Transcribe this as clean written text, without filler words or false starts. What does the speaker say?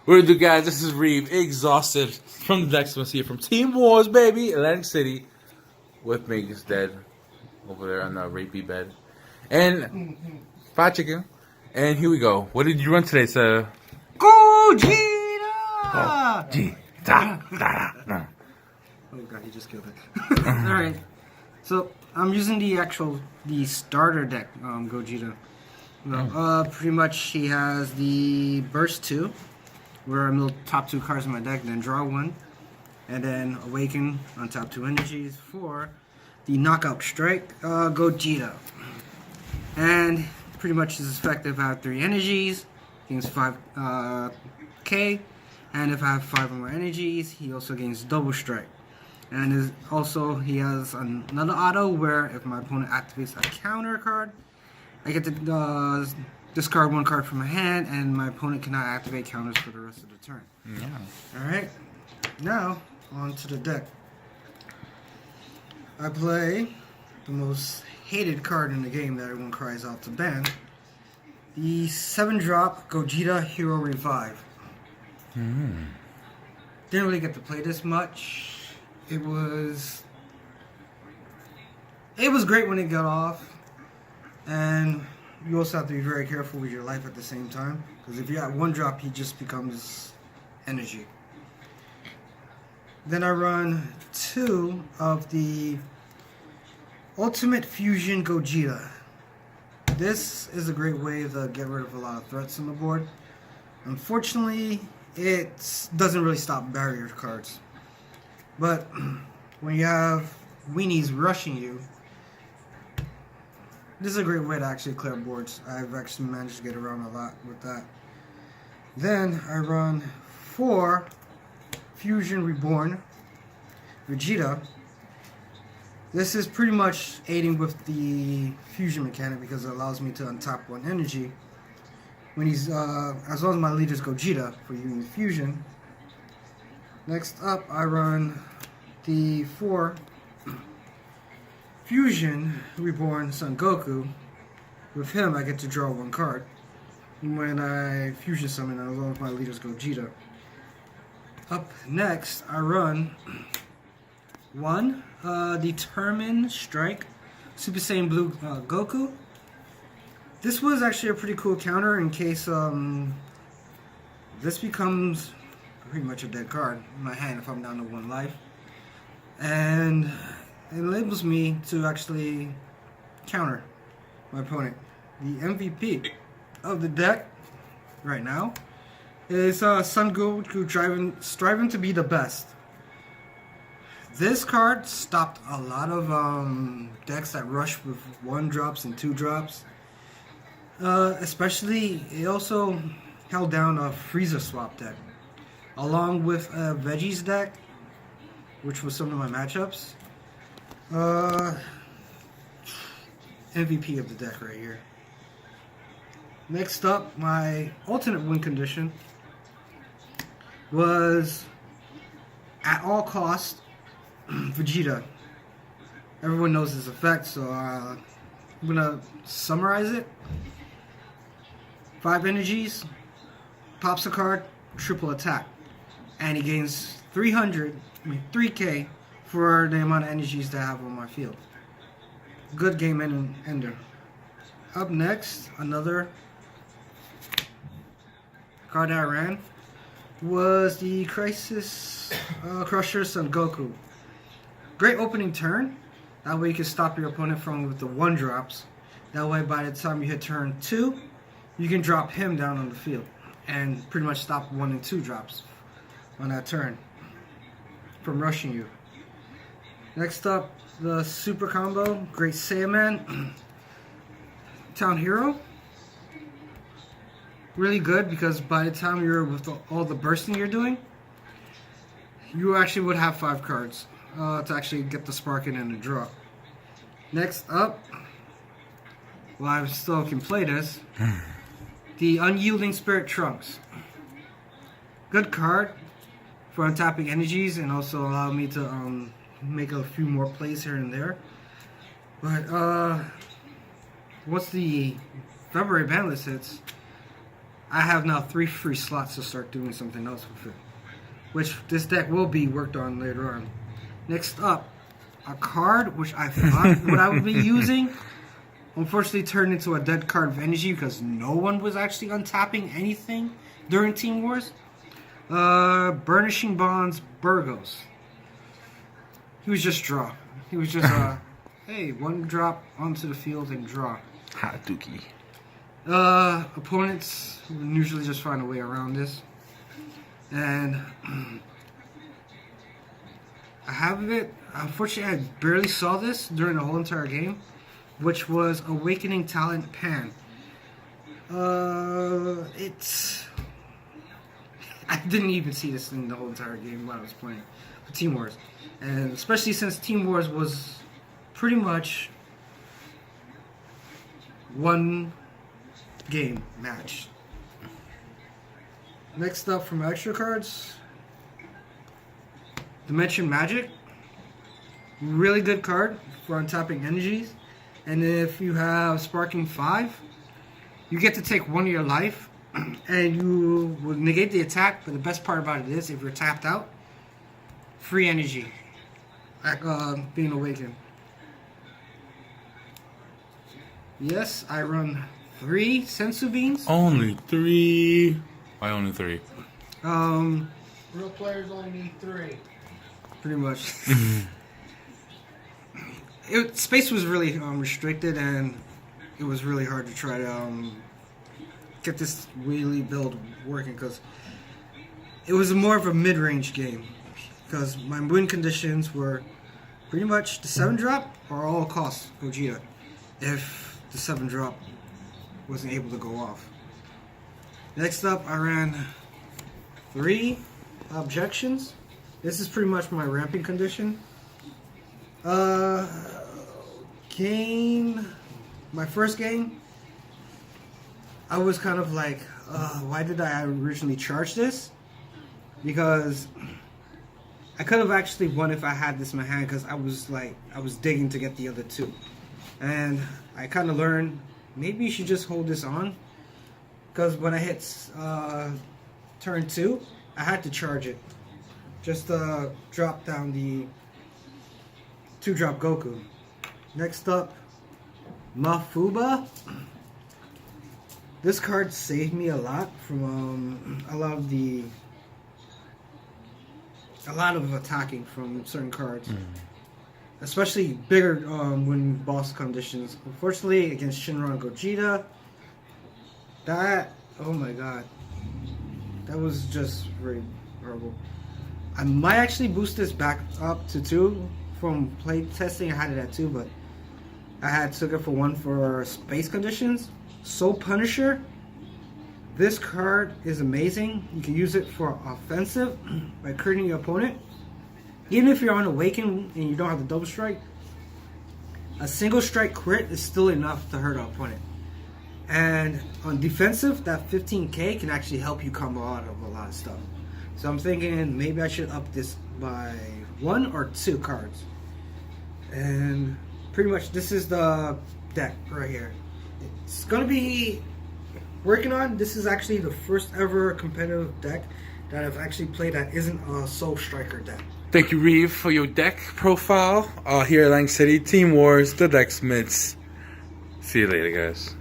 What do you do, guys? This is Reave, exhausted from the next one here from Team Wars, baby, Atlantic City, with Megan's dead over there on the rapey bed, and fried chicken. And here we go. What did you run today, sir? GOGETA! Gogeta! Oh god, he just killed it. Alright, so I'm using the starter deck, GOGETA. Well, pretty much he has the Burst 2, where I mill top 2 cards in my deck, then draw 1, and then Awaken on top 2 energies for the Knockout Strike, GOGETA. And pretty much is effective at 3 energies, gains 5 K, and if I have 5 or more energies, he also gains Double Strike. And he has another auto where if my opponent activates a counter card, I get to discard 1 card from my hand, and my opponent cannot activate counters for the rest of the turn. Yeah. Alright, now on to the deck. I play the most hated card in the game that everyone cries out to ban. The 7-drop GOGETA Hero Revive. Didn't really get to play this much. It was great when it got off, and you also have to be very careful with your life at the same time, because if you have 1 drop, he just becomes energy. Then I run 2 of the Ultimate Fusion GOGETA. This is a great way to get rid of a lot of threats on the board. Unfortunately, it doesn't really stop barrier cards. But when you have weenies rushing you, this is a great way to actually clear boards. I've actually managed to get around a lot with that. Then I run 4 Fusion Reborn Vegeta. This is pretty much aiding with the fusion mechanic because it allows me to untap 1 energy when he's as long as my leader's GOGETA for using fusion. Next up, I run the 4 Fusion Reborn Son Goku. With him, I get to draw 1 card when I fusion summon as long as my leader's GOGETA. Up next, I run 1 Determined Strike Super Saiyan Blue Goku. This was actually a pretty cool counter in case this becomes pretty much a dead card in my hand if I'm down to 1 life. And it enables me to actually counter my opponent. The MVP of the deck right now is Son Goku striving to be the best. This card stopped a lot of decks that rush with 1 drops and 2 drops. Especially, it also held down a Frieza swap deck, along with a Veggies deck, which was some of my matchups. MVP of the deck right here. Next up, my alternate win condition was at all costs Vegeta. Everyone knows this effect, so I'm gonna summarize it. 5 energies, pops a card, triple attack, and he gains 3K for the amount of energies that I have on my field. Good game ender. Up next, another card that I ran was the Crisis Crusher Son Goku. Great opening turn. That way you can stop your opponent from with the 1 drops. That way by the time you hit turn 2, you can drop him down on the field and pretty much stop 1 and 2 drops on that turn from rushing you. Next up, the super combo, Great Saiyaman Town Hero. Really good because by the time you're with all the bursting you're doing, you actually would have 5 cards to actually get the spark in and the draw. Next up, while I still can play this, the Unyielding Spirit Trunks. Good card for untapping energies and also allow me to make a few more plays here and there. But once the February ban list hits, I have now 3 free slots to start doing something else with it, which this deck will be worked on later on. Next up, a card which I thought what I would be using, unfortunately turned into a dead card of energy because no one was actually untapping anything during Team Wars. Burnishing Bonds Burgos. He was just draw. He was just hey, 1 drop onto the field and draw. Hot dookie. Opponents usually just find a way around this. And I have it. Unfortunately, I barely saw this during the whole entire game, which was Awakening Talent Pan. I didn't even see this in the whole entire game while I was playing for Team Wars, and especially since Team Wars was pretty much one game match. Next up from extra cards, Dimension Magic. Really good card for untapping energies. And if you have Sparking 5, you get to take 1 of your life and you will negate the attack, but the best part about it is if you're tapped out, free energy being awakened. Yes, I run 3 Sensu Beans. Only 3. Why only 3? Real players only need 3. Pretty much. Space was really restricted, and it was really hard to try to get this wheelie build working because it was more of a mid-range game. Because my win conditions were pretty much the 7-drop or all costs Gogeta if the 7-drop wasn't able to go off. Next up, I ran 3 objections. This is pretty much my ramping condition. My first game, I was kind of like, why did I originally charge this? Because I could have actually won if I had this in my hand, because I was digging to get the other 2. And I kind of learned, maybe you should just hold this on. Because when I hit turn 2, I had to charge it. Just drop down the 2-drop Goku. Next up, Mafuba. This card saved me a lot from a lot of attacking from certain cards, especially bigger when boss conditions. Unfortunately, against Shinra and Gogeta, oh my god, that was just very horrible. I might actually boost this back up to 2 from play testing. I had it at 2, but I took it for 1 for space conditions. Soul Punisher. This card is amazing. You can use it for offensive by critting your opponent. Even if you're on Awaken and you don't have the double strike, a single strike crit is still enough to hurt an opponent. And on defensive, that 15k can actually help you combo out of a lot of stuff. So I'm thinking maybe I should up this by 1 or 2 cards. And pretty much this is the deck right here. It's going to be working on. This is actually the first ever competitive deck that I've actually played that isn't a Soul Striker deck. Thank you, Reave, for your deck profile here at Lang City. Team Wars, the Decksmiths. See you later, guys.